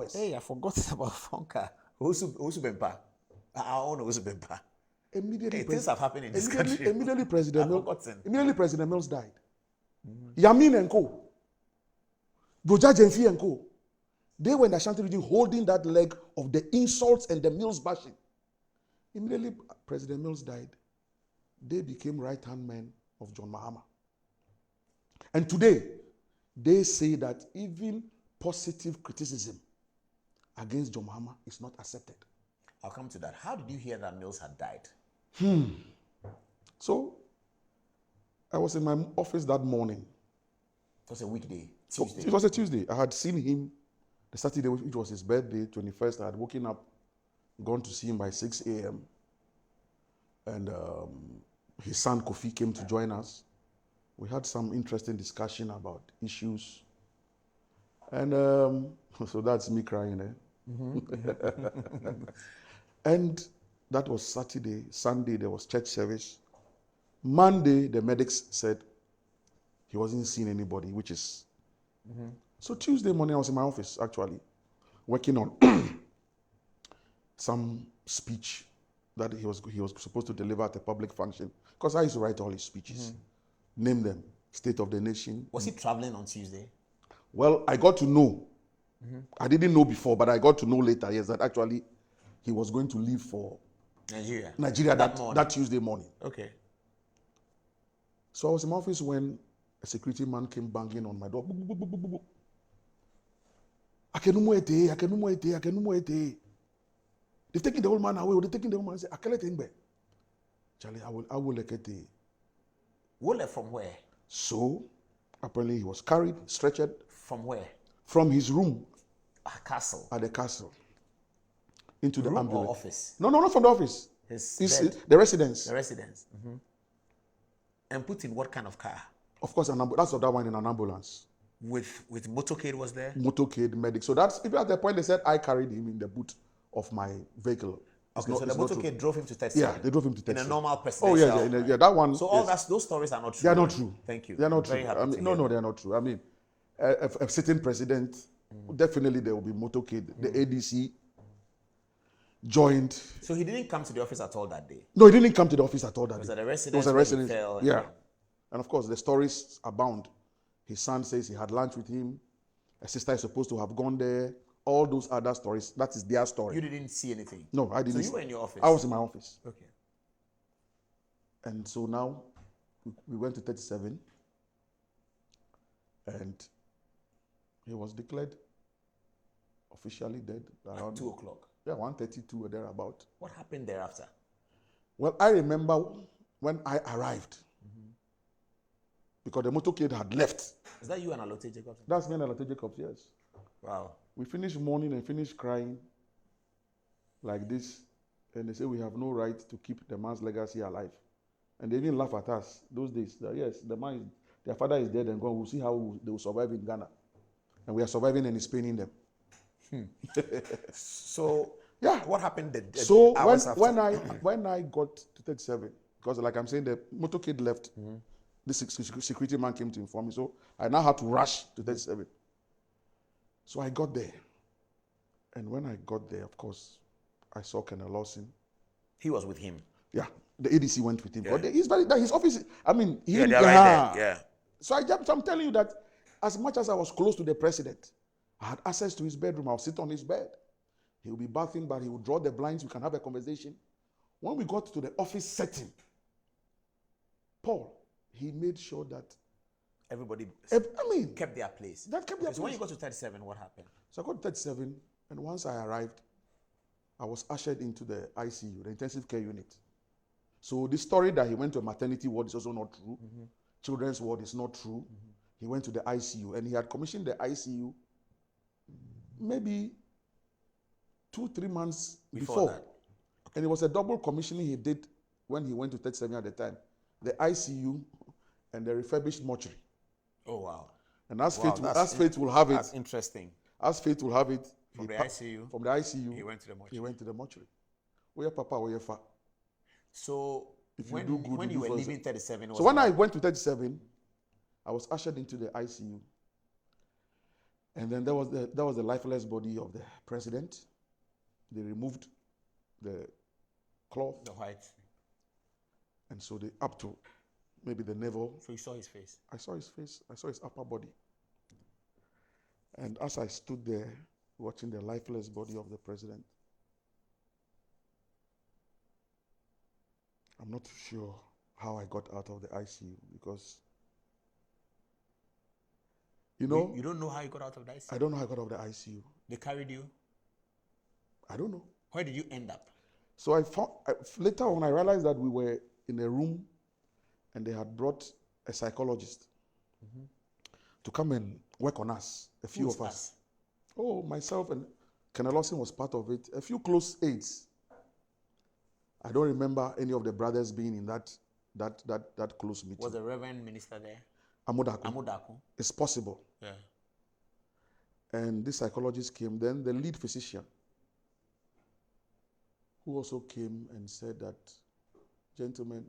$100. Hey, I forgot about Fonka. Usubempa. I own Usubempa. Immediately, things have happened in this country. Immediately, President Mills died. Mm-hmm. Yamin and Co. Broja Jenfi and Co. They were in the Ashanti region holding that leg of the insults and the Mills bashing. Immediately, President Mills died. They became right-hand men of John Mahama. And today, they say that even positive criticism against John Mahama is not accepted. I'll come to that. How did you hear that Mills had died? So, I was in my office that morning. It was a weekday, Tuesday. It was a Tuesday. I had seen him the Saturday, which was his birthday, 21st. I had woken up, gone to see him by 6 a.m. And his son Kofi came to join us. We had some interesting discussion about issues. And so that's me crying, eh? Mm-hmm. And that was Saturday. Sunday, there was church service. Monday, the medics said he wasn't seeing anybody, which is... Mm-hmm. So Tuesday morning, I was in my office, actually, working on some speech that he was supposed to deliver at a public function. Because I used to write all his speeches. Mm-hmm. Name them. State of the Nation. Was he traveling on Tuesday? Well, I got to know. Mm-hmm. I didn't know before, but I got to know later, yes, that actually he was going to leave for Nigeria that Tuesday morning. Okay. So I was in my office when a security man came banging on my door. They've taken the old man away. They're taking the old man. I said, Charlie, I will let it. Wole from where? So, apparently he was carried, stretchered. From where? From his room. A castle? At the castle. Into the ambulance. Or office? No, not from the office. The residence. The residence. Mm-hmm. And put in what kind of car? Of course, that's that one in an ambulance. With motorcade was there? Motorcade, medic. So that's, even at the point they said I carried him in the boot of my vehicle. Okay, so the motorcade drove him to 37? Yeah, they drove him to 37. In a normal presidential... Oh, yeah, that one... So all those stories are not true? They are not true. Thank you. They are not true. I mean, no, they are not true. I mean, a sitting president, definitely there will be motorcade. The ADC joined... So he didn't come to the office at all that day? No, he didn't come to the office at all that day. Was it a residence? It was a residence. Fell yeah. And of course, the stories abound. His son says he had lunch with him. A sister is supposed to have gone there. All those other stories, that is their story. You didn't see anything? No, I didn't. So you were in your office? I was in my office. Okay. And so now, we went to 37, and he was declared officially dead around... At 2 o'clock? Yeah, 1:32 or thereabout. What happened thereafter? Well, I remember when I arrived, because the motorcade had left. Is that you and Alote Jacobs? That's me and Alote Jacobs, yes. Wow. We finished mourning and finished crying like this, and they say we have no right to keep the man's legacy alive. And they even laugh at us those days. That, yes, their father is dead and gone. We'll see how they will survive in Ghana. And we are surviving and it's paining them. So, yeah. What happened so hours after? when I got to 37, because like I'm saying, the motorcade left, the security man came to inform me. So I now had to rush to 37. So I got there. And when I got there, of course, I saw Colonel Lawson. He was with him? Yeah. The ADC went with him. Yeah. But his office, I mean... they're right there. Yeah. So I'm telling you that as much as I was close to the president, I had access to his bedroom. I would sit on his bed. He would be bathing, but he would draw the blinds. We can have a conversation. When we got to the office setting, Paul, he made sure that everybody kept their place. That kept their place. So when you got to 37, what happened? So I got to 37, and once I arrived, I was ushered into the ICU, the intensive care unit. So this story that he went to a maternity ward is also not true. Children's ward is not true. He went to the ICU, and he had commissioned the ICU maybe 2-3 months before. That. And it was a double commissioning he did when he went to 37 at the time. The ICU and the refurbished mortuary. Oh, wow. And as fate will have it. That's interesting. As fate will have it. From the ICU, he went to the mortuary. He went to the mortuary. Where Papa, where Fa. So when you were leaving 37... So when I went to 37, I was ushered into the ICU. And then there was the lifeless body of the president. They removed the cloth. The white. And so they up to maybe the navel. So you saw his face? I saw his face. I saw his upper body. And as I stood there watching the lifeless body of the president, I'm not sure how I got out of the ICU because, you know. You don't know how you got out of the ICU? I don't know how I got out of the ICU. They carried you? I don't know. Where did you end up? So later on I realized that we were in a room and they had brought a psychologist to come and work on us, a few of us. Oh, myself and Kenneth Lawson was part of it. A few close aides. I don't remember any of the brothers being in that close meeting. Was the Reverend Minister there? Amudaku. It's possible. Yeah. And this psychologist came. Then the lead physician, who also came and said that, gentlemen,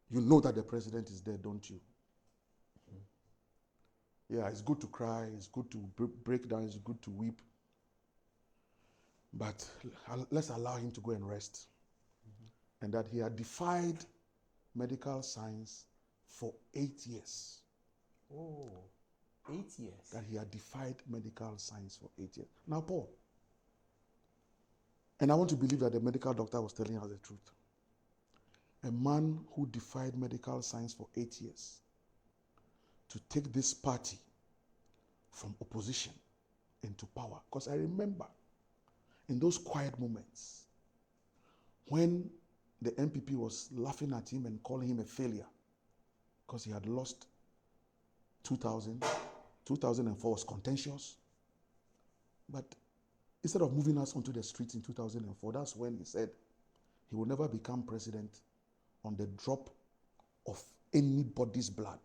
you know that the president is dead, don't you? Yeah, it's good to cry, it's good to break down, it's good to weep. But let's allow him to go and rest. And that he had defied medical science for 8 years. Oh, 8 years. That he had defied medical science for 8 years. Now, Paul, and I want to believe that the medical doctor was telling us the truth. A man who defied medical science for 8 years to take this party from opposition into power. Because I remember in those quiet moments when the MPP was laughing at him and calling him a failure because he had lost 2004 was contentious. But instead of moving us onto the streets in 2004, that's when he said he will never become president on the drop of anybody's blood.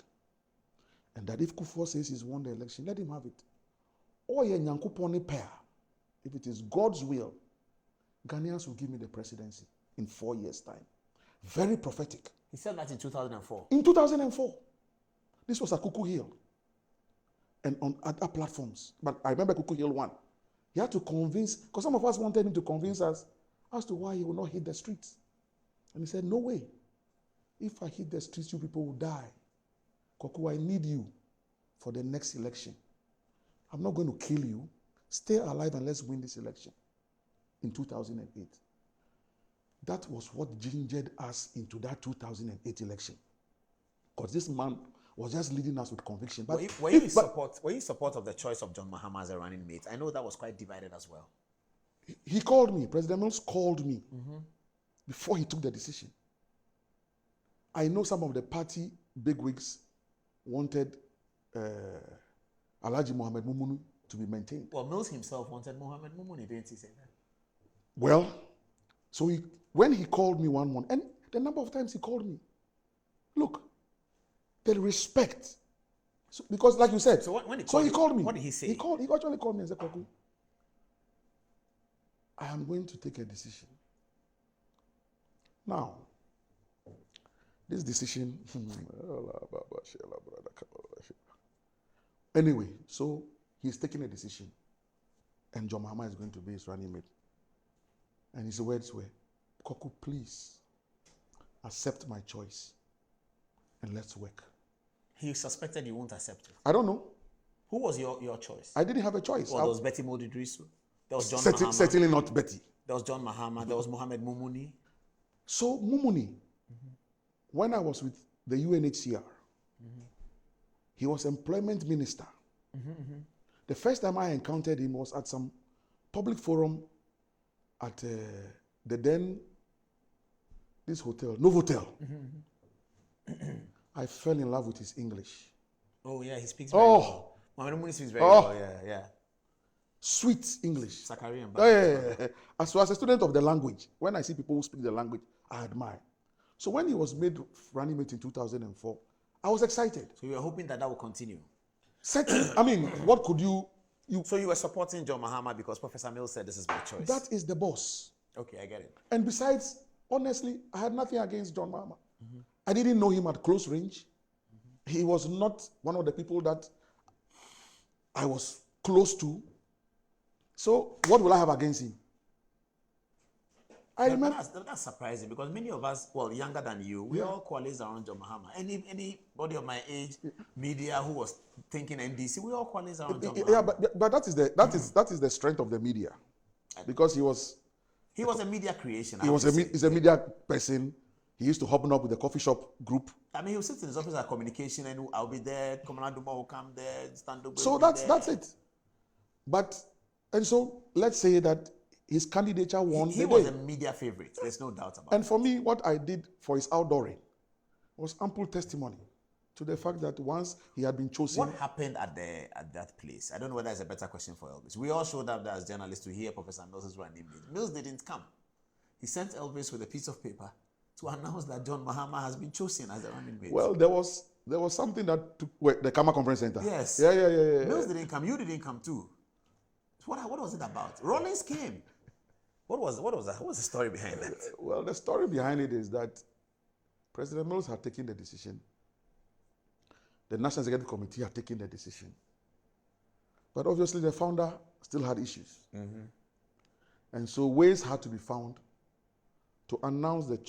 And that if Kufuor says he's won the election, let him have it. Or if it is God's will, Ghanaians will give me the presidency in 4 years' time. Very prophetic. He said that in 2004. In 2004. This was at Koku Hill. And on other platforms. But I remember Koku Hill 1. He had to convince, because some of us wanted him to convince us as to why he will not hit the streets. And he said, no way. If I hit the streets, you people will die. Koku, I need you for the next election. I'm not going to kill you. Stay alive and let's win this election. In 2008. That was what gingered us into that 2008 election. Because this man was just leading us with conviction. But were you in support of the choice of John Mahama as a running mate? I know that was quite divided as well. He called me. President Mills called me before he took the decision. I know some of the party bigwigs wanted Alhaji Mohamed Mumunu to be maintained. Well, Mills himself wanted Mohamed Mumunu, didn't he say that? Well, so when he called me one morning, and the number of times he called me, look, the respect. So, because like you said, so when he called me. What did he say? He actually called me and said, Koku, I am going to take a decision. Now, this decision, anyway, so he's taking a decision, and John Mahama is going to be his running mate. And his words were, Koku, please accept my choice and let's work. He suspected you won't accept it. I don't know. Who was your choice? I didn't have a choice. Well, there was Betty Modidrisu. There was John Mahama. Certainly not Betty. There was John Mahama. There was Mohamed Mumuni. So Mumuni, when I was with the UNHCR, he was employment minister. The first time I encountered him was at some public forum at this hotel, Novotel. I fell in love with his English. Oh yeah, he speaks very well. Mohamed Mumuni speaks very well, yeah. Sweet English. Sakarian. Yeah. As a student of the language, when I see people who speak the language, I admire. So when he was made running mate in 2004, I was excited. So you were hoping that will continue? I mean, what could you... So you were supporting John Mahama because Professor Mills said this is my choice? That is the boss. Okay, I get it. And besides, honestly, I had nothing against John Mahama. I didn't know him at close range. He was not one of the people that I was close to. So what will I have against him? I remember. That's surprising because many of us, well, younger than you, we all coalesce around John Mahama. Anybody of my age, media who was thinking NDC, we all coalesce around John Mahama. Yeah, but that is the strength of the media, because he was a media creation. He's a media person. He used to hobble up with the coffee shop group. I mean, he will sit in his office at communication, and I'll be there. Commander Duma will come there. Stand up. So that's it. And so let's say that his candidature won. He was a media favorite. There's no doubt about it. And for me, what I did for his outdooring was ample testimony to the fact that once he had been chosen. What happened at that place? I don't know whether it's a better question for Elvis. We all showed up there as journalists to hear Professor Mills's running mate. Mills didn't come. He sent Elvis with a piece of paper to announce that John Mahama has been chosen as the running mate. Well, there was something that took the Kama Conference Center. Yes. Yeah. Mills didn't come. You didn't come too. What was it about? Rollins came. What was that? What was the story behind that? Well, the story behind it is that President Mills had taken the decision. The National Executive Committee had taken the decision. But obviously the founder still had issues. And so ways had to be found to announce the choice